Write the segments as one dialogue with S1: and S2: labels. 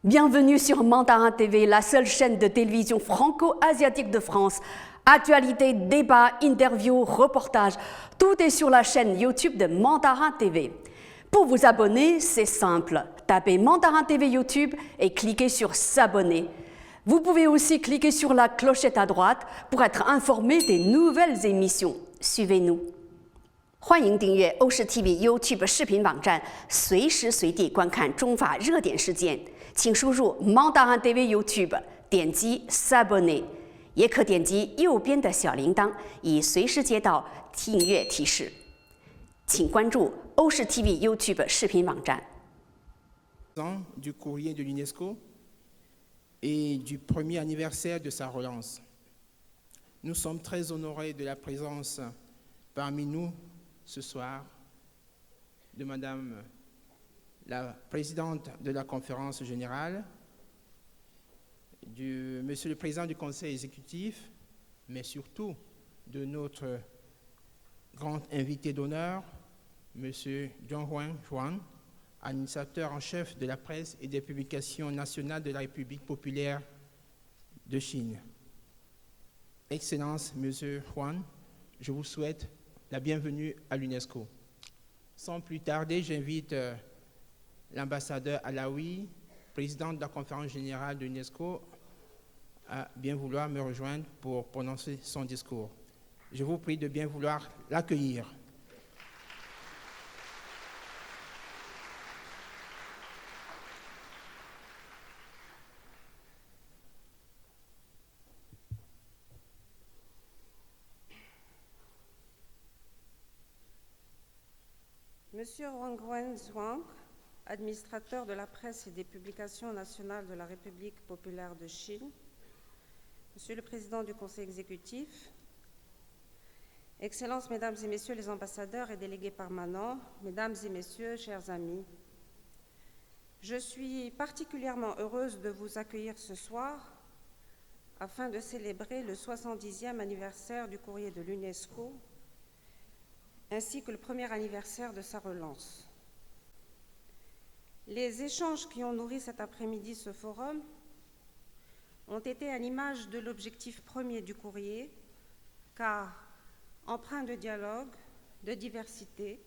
S1: Bienvenue sur Mandarin TV, la seule chaîne de télévision franco-asiatique de France. Actualité, débats, interviews, reportages, tout est sur la chaîne YouTube de Mandarin TV. Pour vous abonner, c'est simple. Tapez Mandarin TV YouTube et cliquez sur s'abonner. Vous pouvez aussi cliquer sur la clochette à droite pour être informé des nouvelles émissions. Suivez-nous. 欢迎订阅欧视 TV YouTube 视频网站，随时随地观看中法热点事件。请输入 Mandarin TV YouTube， 点击 s'abonner， 也可点击右边的小铃铛，以随时接到订阅提示。请关注欧视 TV YouTube 视频网站。
S2: Du courrier de l'UNESCO et du premier anniversaire de sa relance. Nous sommes très honorés de la présence parmi nous ce soir de Madame la Présidente de la Conférence Générale, de Monsieur le Président du Conseil exécutif, mais surtout de notre grand invité d'honneur, Monsieur Zhonghuan Xuan, administrateur en chef de la presse et des publications nationales de la République populaire de Chine. Excellence, Monsieur Xuan, je vous souhaite la bienvenue à l'UNESCO. Sans plus tarder, j'invite l'ambassadeur Alaoui, président de la conférence générale de l'UNESCO, à bien vouloir me rejoindre pour prononcer son discours. Je vous prie de bien vouloir l'accueillir.
S3: Monsieur Zhonghuan Xuan, administrateur de la presse et des publications nationales de la République populaire de Chine, Monsieur le Président du Conseil exécutif, Excellences, Mesdames et Messieurs les ambassadeurs et délégués permanents, Mesdames et Messieurs, chers amis, je suis particulièrement heureuse de vous accueillir ce soir afin de célébrer le 70e anniversaire du courrier de l'UNESCO ainsi que le premier anniversaire de sa relance. Les échanges qui ont nourri cet après-midi ce forum ont été à l'image de l'objectif premier du courrier, car empreint de dialogue, de diversité,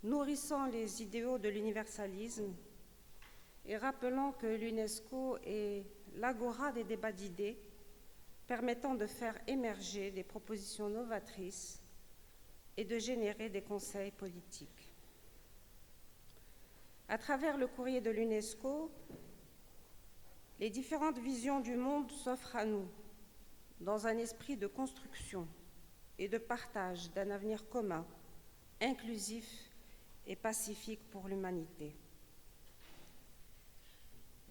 S3: nourrissant les idéaux de l'universalisme et rappelant que l'UNESCO est l'agora des débats d'idées permettant de faire émerger des propositions novatrices et de générer des conseils politiques. À travers le courrier de l'UNESCO, les différentes visions du monde s'offrent à nous dans un esprit de construction et de partage d'un avenir commun, inclusif et pacifique pour l'humanité.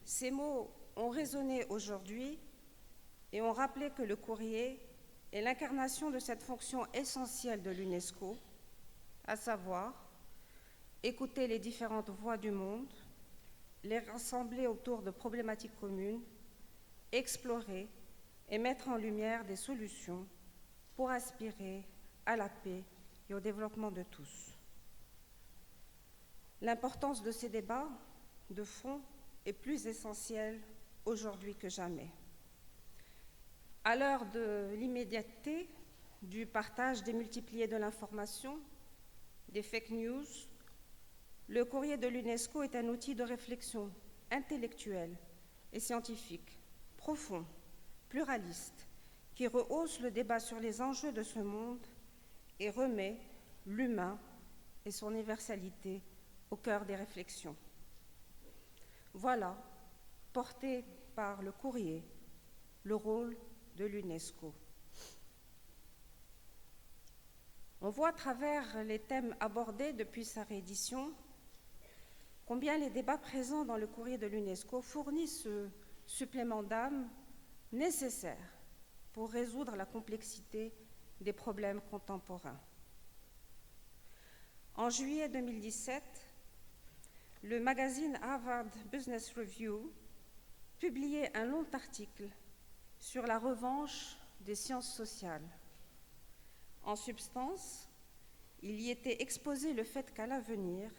S3: Ces mots ont résonné aujourd'hui et ont rappelé que le courrier est l'incarnation de cette fonction essentielle de l'UNESCO, à savoir écouter les différentes voix du monde, les rassembler autour de problématiques communes, explorer et mettre en lumière des solutions pour aspirer à la paix et au développement de tous. L'importance de ces débats de fond est plus essentielle aujourd'hui que jamais. À l'heure de l'immédiateté, du partage démultiplié de l'information, des fake news, le courrier de l'UNESCO est un outil de réflexion intellectuelle et scientifique, profond, pluraliste, qui rehausse le débat sur les enjeux de ce monde et remet l'humain et son universalité au cœur des réflexions. Voilà, porté par le courrier, le rôle de l'UNESCO. On voit à travers les thèmes abordés depuis sa réédition combien les débats présents dans le courrier de l'UNESCO fournissent ce supplément d'âme nécessaire pour résoudre la complexité des problèmes contemporains. En juillet 2017, le magazine Harvard Business Review publiait un long article sur la revanche des sciences sociales. En substance, il y était exposé le fait qu'à l'avenir,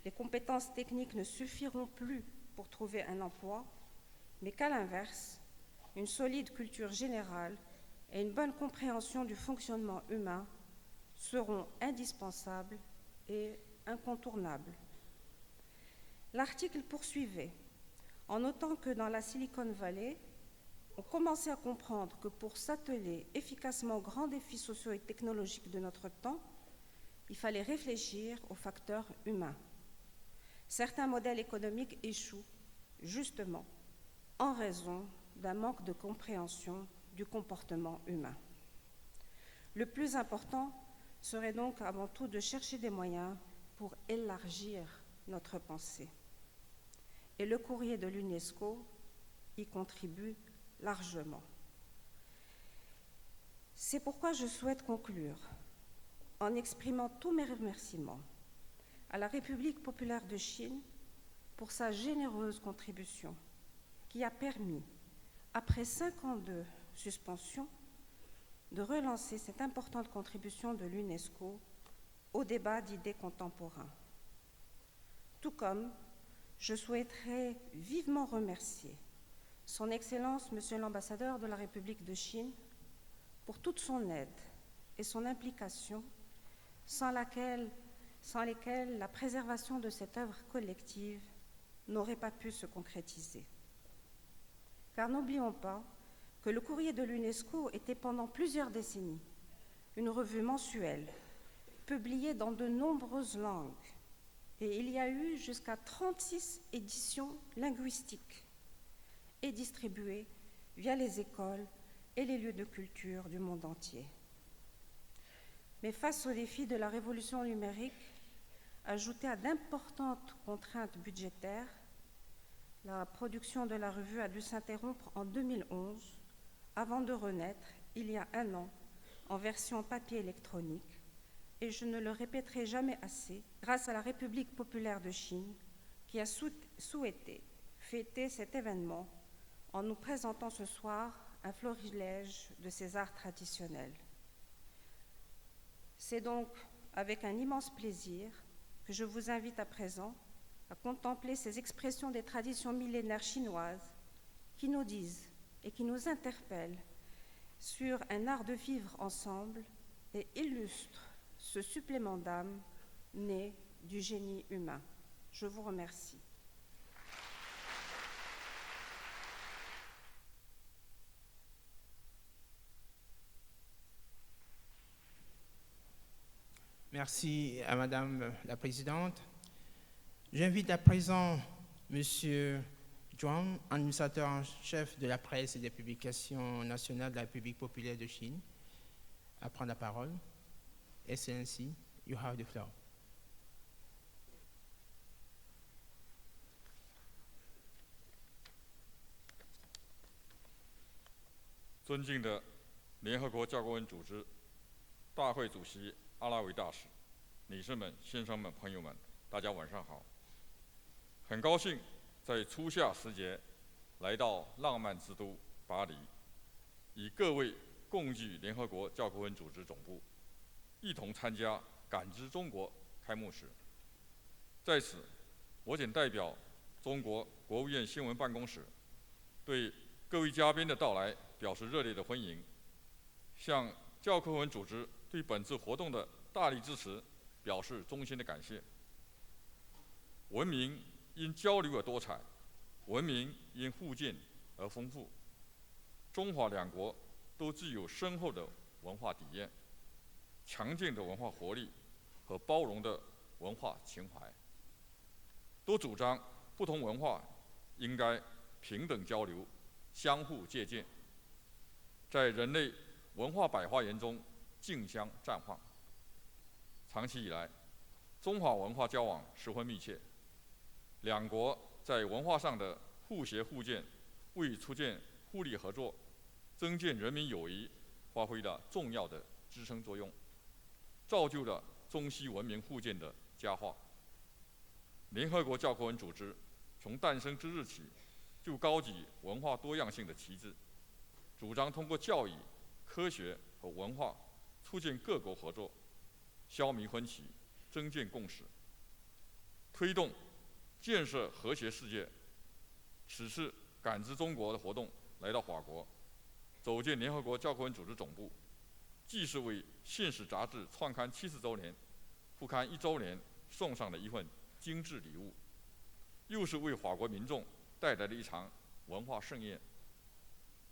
S3: les compétences techniques ne suffiront plus pour trouver un emploi, mais qu'à l'inverse, une solide culture générale et une bonne compréhension du fonctionnement humain seront indispensables et incontournables. L'article poursuivait en notant que dans la Silicon Valley, on commençait à comprendre que pour s'atteler efficacement aux grands défis sociaux et technologiques de notre temps, il fallait réfléchir aux facteurs humains. Certains modèles économiques échouent, justement, en raison d'un manque de compréhension du comportement humain. Le plus important serait donc avant tout de chercher des moyens pour élargir notre pensée. Et le courrier de l'UNESCO y contribue largement. C'est pourquoi je souhaite conclure en exprimant tous mes remerciements à la République populaire de Chine pour sa généreuse contribution qui a permis, après 52 suspensions, de relancer cette importante contribution de l'UNESCO au débat d'idées contemporains. Tout comme je souhaiterais vivement remercier Son Excellence, Monsieur l'ambassadeur de la République de Chine, pour toute son aide et son implication, sans lesquelles la préservation de cette œuvre collective n'aurait pas pu se concrétiser. Car n'oublions pas que le courrier de l'UNESCO était pendant plusieurs décennies une revue mensuelle, publiée dans de nombreuses langues, et il y a eu jusqu'à 36 éditions linguistiques et distribuées via les écoles et les lieux de culture du monde entier. Mais face aux défis de la révolution numérique, ajoutés à d'importantes contraintes budgétaires, la production de la revue a dû s'interrompre en 2011 avant de renaître, il y a un an, en version papier électronique, et je ne le répéterai jamais assez, grâce à la République populaire de Chine, qui a souhaité fêter cet événement en nous présentant ce soir un florilège de ses arts traditionnels. C'est donc avec un immense plaisir que je vous invite à présent à contempler ces expressions des traditions millénaires chinoises qui nous disent et qui nous interpellent sur un art de vivre ensemble et illustrent ce supplément d'âme né du génie humain. Je vous remercie.
S2: Merci à Madame la Présidente. J'invite à présent Monsieur Zhuang, administrateur en chef de la presse et des publications nationales de la République populaire de Chine, à prendre la parole. Excellency, you have the floor.
S4: 尊敬的联合国教科文组织大会主席阿拉维大使、女士们、先生们、朋友们，大家晚上好！很高兴在初夏时节来到浪漫之都巴黎，与各位共聚联合国教科文组织总部，一同参加“感知中国”开幕式。在此，我谨代表中国国务院新闻办公室，对各位嘉宾的到来表示热烈的欢迎，向教科文组织对本次活动的大力支持表示衷心的感谢。文明因交流而多彩，文明因互鉴而丰富。中华两国都具有深厚的文化底蕴、强劲的文化活力和包容的文化情怀，都主张不同文化应该平等交流、相互借鉴，在人类文化百花园中竞相绽放。长期以来，中华文化交往十分密切，两国在文化上的互协互鉴，为促进互利合作、增进人民友谊发挥了重要的支撑作用，造就了中西文明互鉴的佳话。联合国教科文组织从诞生之日起，就高举文化多样性的旗帜，主张通过教育、科学和文化促进各国合作，消弭分歧，增进共识，推动建设和谐世界，此次感知中国的活动来到法国，走进联合国教科文组织总部，既是为《现实》杂志创刊70周年、复刊1周年送上的一份精致礼物，又是为法国民众带来的一场文化盛宴。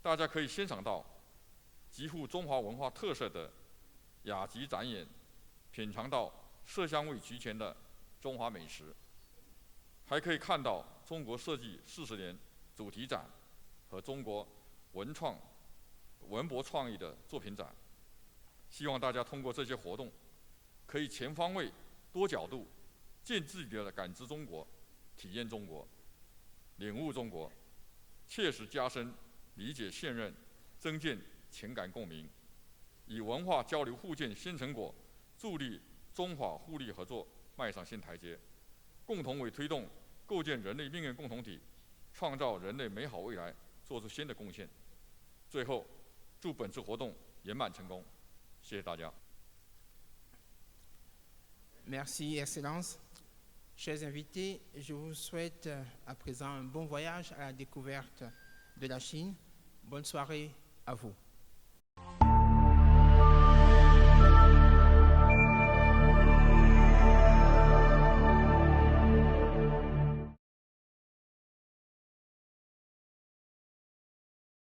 S4: 大家可以欣赏到极富中华文化特色的雅集展演，品尝到色香味俱全的中华美食，还可以看到中国设计40年主题展和中国文博创意的作品展。希望大家通过这些活动，可以全方位、多角度、尽自己的感知中国、体验中国、领悟中国，切实加深理解信任，增进情感共鸣，以文化交流互鉴新成果，助力中法互利合作迈上新台阶，共同为推动构建人类命运共同体、创造人类美好未来做出新的贡献。最后，祝本次活动圆满成功，谢谢大家。
S2: Merci, Excellence. Chers invités, je vous souhaite à présent un bon voyage à la découverte de la Chine. Bonne soirée à vous.